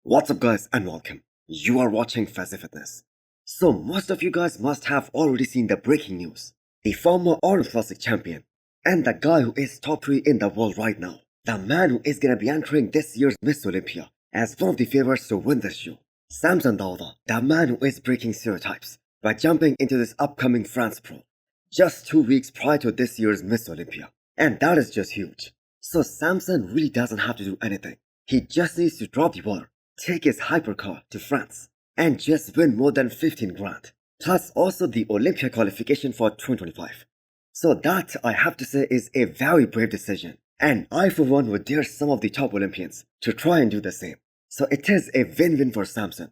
What's up guys and welcome. You are watching Fazi Fitness. So most of you guys must have already seen the breaking news. The former Arnold Classic champion and the guy who is top 3 in the world right now. The man who is gonna be entering this year's Miss Olympia as one of the favorites to win this show. Samson Dao, the man who is breaking stereotypes by jumping into this upcoming France Pro just 2 weeks prior to this year's Miss Olympia. And that is just huge. So Samson really doesn't have to do anything. He just needs to drop the water, take his hypercar to France, and just win more than 15 grand. Plus also the Olympia qualification for 2025. So that, I have to say, is a very brave decision. And I for one would dare some of the top Olympians to try and do the same. So it is a win-win for Samson.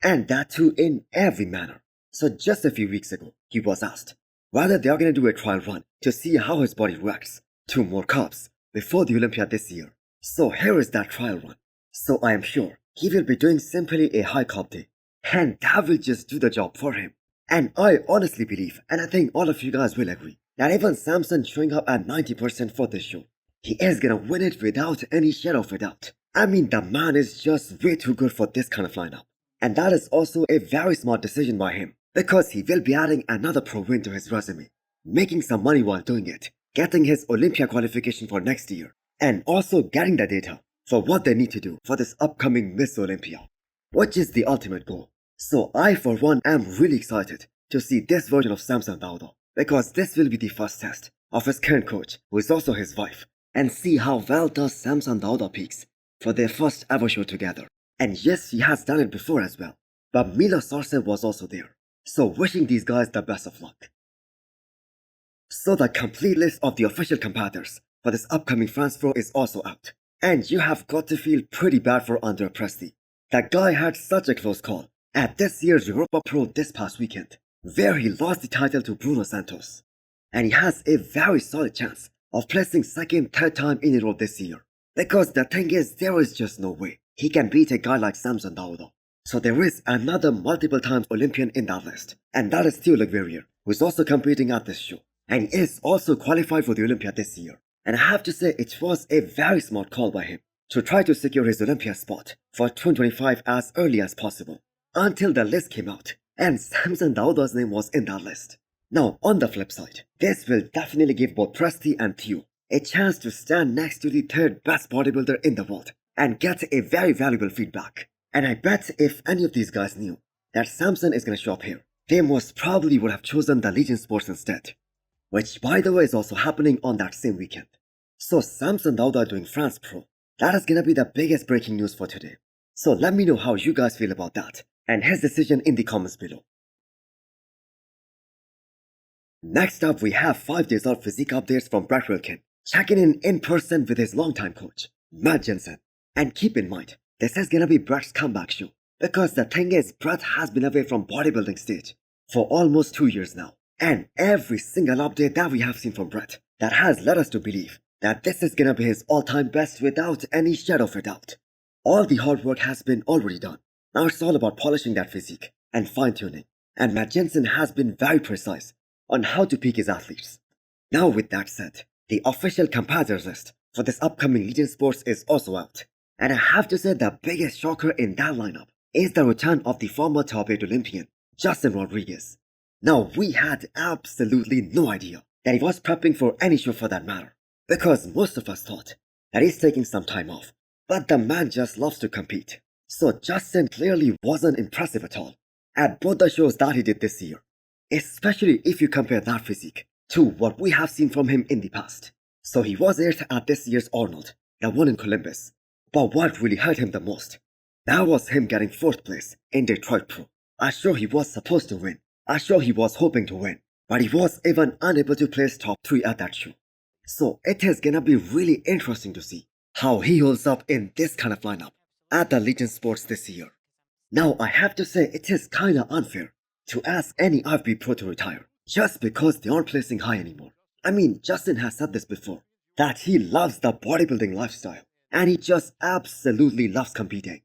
And that too in every manner. So just a few weeks ago, he was asked whether they are going to do a trial run to see how his body reacts to more carbs before the Olympia this year. So here is that trial run. So I am sure he will be doing simply a high carb day. And that will just do the job for him. And I honestly believe, and I think all of you guys will agree, that even Samson showing up at 90% for this show, he is gonna win it without any shadow of a doubt. I mean, the man is just way too good for this kind of lineup. And that is also a very smart decision by him, because he will be adding another pro win to his resume, making some money while doing it, getting his Olympia qualification for next year, and also getting the data for what they need to do for this upcoming Miss Olympia, which is the ultimate goal. So I for one am really excited to see this version of Samson Dao, because this will be the first test of his current coach, who is also his wife, and see how well does Samson Dao peaks for their first ever show together. And yes, he has done it before as well, but Mila Sarcev was also there. So wishing these guys the best of luck. So the complete list of the official competitors for this upcoming France Pro is also out. And you have got to feel pretty bad for Andrea Presti. That guy had such a close call at this year's Europa Pro this past weekend, where he lost the title to Brunto Santos. And he has a very solid chance of placing second, third time in a row this year. Because the thing is, there is just no way he can beat a guy like Samson Dao. So there is another multiple times Olympian in that list, and that is Theo, who is also competing at this show. And he is also qualified for the Olympia this year. And I have to say, it was a very smart call by him to try to secure his Olympia spot for 2025 as early as possible, until the list came out and Samson Dao's name was in that list. Now on the flip side, this will definitely give both Presti and Theo a chance to stand next to the third best bodybuilder in the world and get a very valuable feedback. And I bet if any of these guys knew that Samson is going to show up here, they most probably would have chosen the Legion Sports instead, which by the way is also happening on that same weekend. So Samson Dao doing France Pro, that is gonna be the biggest breaking news for today. So let me know how you guys feel about that and his decision in the comments below. Next up, we have 5 days out physique updates from Brett Wilkin, checking in person with his longtime coach, Matt Jensen. And keep in mind, this is gonna be Brett's comeback show, because the thing is, Brett has been away from bodybuilding stage for almost 2 years now. And every single update that we have seen from Brett, that has led us to believe that this is gonna be his all-time best without any shadow of a doubt. All the hard work has been already done. Now it's all about polishing that physique and fine-tuning. And Matt Jensen has been very precise on how to peak his athletes. Now with that said, the official competitors list for this upcoming Legion Sports is also out. And I have to say the biggest shocker in that lineup is the return of the former top 8 Olympian, Justin Rodriguez. Now we had absolutely no idea that he was prepping for any show for that matter, because most of us thought that he's taking some time off, but the man just loves to compete. So Justin clearly wasn't impressive at all at both the shows that he did this year, especially if you compare that physique to what we have seen from him in the past. So he was 8th at this year's Arnold, the one in Columbus, but what really hurt him the most, that was him getting 4th place in Detroit Pro. I'm sure he was supposed to win, I'm sure he was hoping to win, but he was even unable to place top 3 at that show. So it is gonna be really interesting to see how he holds up in this kind of lineup at the Legion Sports this year. Now I have to say, it is kinda unfair to ask any IFB pro to retire just because they aren't placing high anymore. I mean, Justin has said this before, that he loves the bodybuilding lifestyle and he just absolutely loves competing.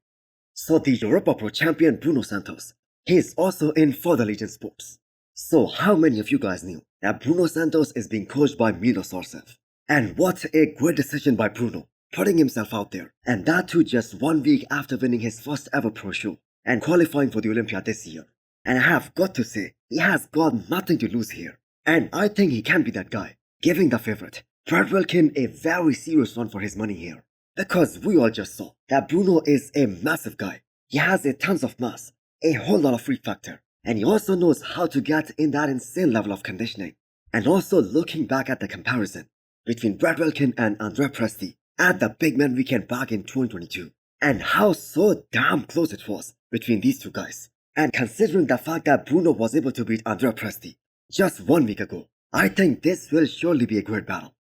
So the Europa Pro champion Brunto Santos, he is also in for the Legion Sports. So how many of you guys knew that Brunto Santos is being coached by Mila Sarcev? And what a great decision by Bruno putting himself out there, and that too just 1 week after winning his first ever pro show and qualifying for the Olympia this year. And I have got to say, he has got nothing to lose here. And I think he can be that guy, giving the favorite, Brett Wilkin, a very serious run for his money here. Because we all just saw that Bruno is a massive guy. He has a tons of mass, a whole lot of freak factor, and he also knows how to get in that insane level of conditioning. And also looking back at the comparison between Brett Wilkin and Andrea Presti at the Big Man Weekend back in 2022, and how so damn close it was between these two guys. And considering the fact that Bruno was able to beat Andrea Presti just 1 week ago, I think this will surely be a great battle.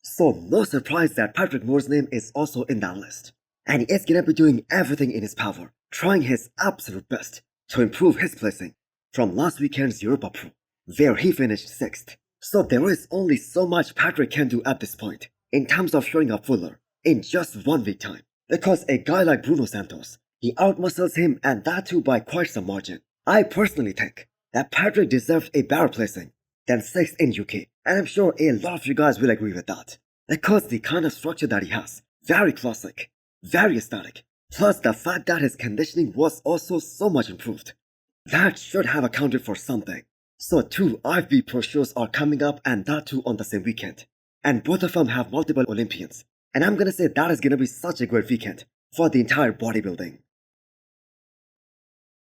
So no surprise that Patrick Moore's name is also in that list. And he is gonna be doing everything in his power, trying his absolute best to improve his placing from last weekend's Europa Pro, where he finished 6th. So there is only so much Patrick can do at this point in terms of showing up fuller in just 1 week time. Because a guy like Brunto Santos, he outmuscles him, and that too by quite some margin. I personally think that Patrick deserved a better placing than 6th in UK, and I'm sure a lot of you guys will agree with that. Because the kind of structure that he has, very classic, very aesthetic, plus the fact that his conditioning was also so much improved. That should have accounted for something. So 2 IFB Pro shows are coming up, and that too on the same weekend. And both of them have multiple Olympians. And I'm gonna say that is gonna be such a great weekend for the entire bodybuilding.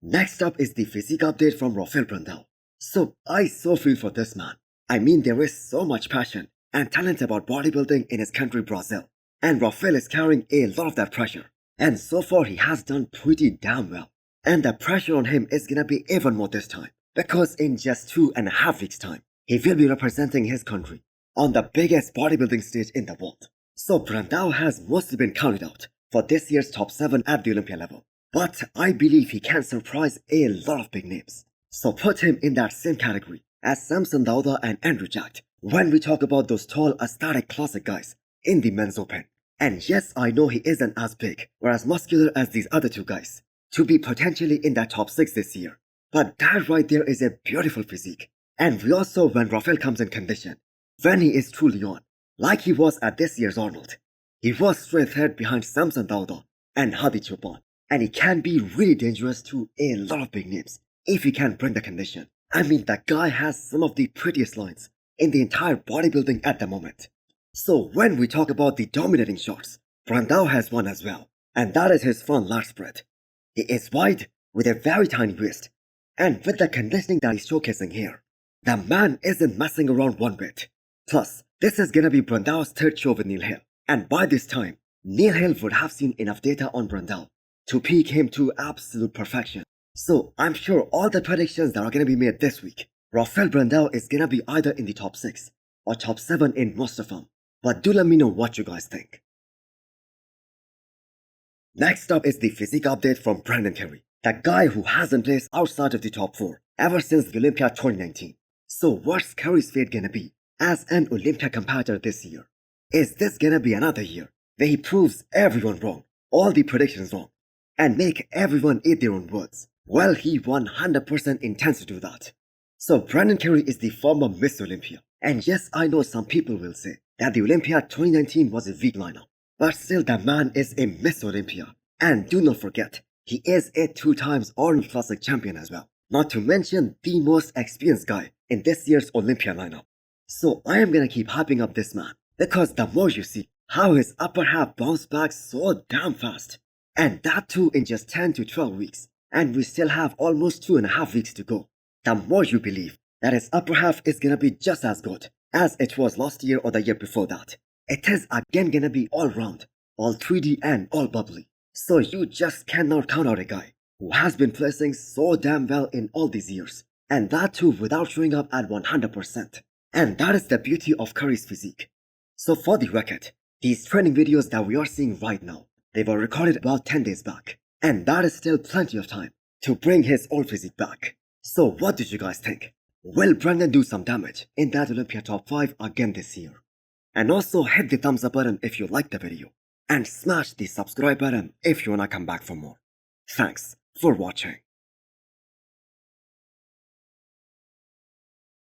Next up is the physique update from Rafael Brandao. So I so feel for this man. I mean, there is so much passion and talent about bodybuilding in his country, Brazil. And Rafael is carrying a lot of that pressure. And so far he has done pretty damn well. And the pressure on him is gonna be even more this time. Because in just 2.5 weeks time, he will be representing his country on the biggest bodybuilding stage in the world. So Brandao has mostly been counted out for this year's top 7 at the Olympia level. But I believe he can surprise a lot of big names. So put him in that same category as Samson Dao and Andrew Jacked when we talk about those tall aesthetic classic guys in the men's open. And yes, I know he isn't as big or as muscular as these other 2 guys to be potentially in that top 6 this year. But that right there is a beautiful physique. And we also when Rafael comes in condition, when he is truly on, like he was at this year's Arnold. He was straight ahead behind Samson Dao and Hadi Chopin, and he can be really dangerous to a lot of big names if he can bring the condition. I mean, that guy has some of the prettiest lines in the entire bodybuilding at the moment. So when we talk about the dominating shots, Brandao has one as well, and that is his front lat spread. He is wide with a very tiny waist, and with the conditioning that he's showcasing here, the man isn't messing around one bit. Plus, this is gonna be Brandao's 3rd show with Neil Hill, and by this time, Neil Hill would have seen enough data on Brandao to peak him to absolute perfection. So I'm sure all the predictions that are gonna be made this week, Rafael Brandao is gonna be either in the top 6 or top 7 in most of them. But do let me know what you guys think. Next up is the physique update from Brandon Curry, the guy who hasn't placed outside of the top 4 ever since the Olympia 2019. So what's Curry's fate gonna be as an Olympia competitor this year? Is this gonna be another year where he proves everyone wrong, all the predictions wrong, and make everyone eat their own words? Well, he 100% intends to do that. So Brandon Curry is the former Miss Olympia. And yes, I know some people will say that the Olympia 2019 was a weak lineup. But still, the man is a Miss Olympia. And do not forget, he is a 2 times Arnold Classic champion as well. Not to mention the most experienced guy in this year's Olympia lineup. So I am gonna keep hyping up this man, because the more you see how his upper half bounced back so damn fast, and that too in just 10 to 12 weeks, and we still have almost 2.5 weeks to go, the more you believe that his upper half is gonna be just as good as it was last year or the year before that. It is again gonna be all round, all 3D and all bubbly. So you just cannot count out a guy who has been placing so damn well in all these years, and that too without showing up at 100%. And that is the beauty of Curry's physique. So for the record, these training videos that we are seeing right now, they were recorded about 10 days back, and that is still plenty of time to bring his old physique back. So what did you guys think? Will Brandon do some damage in that Olympia top 5 again this year? And also hit the thumbs up button if you liked the video, and smash the subscribe button if you wanna come back for more. Thanks for watching.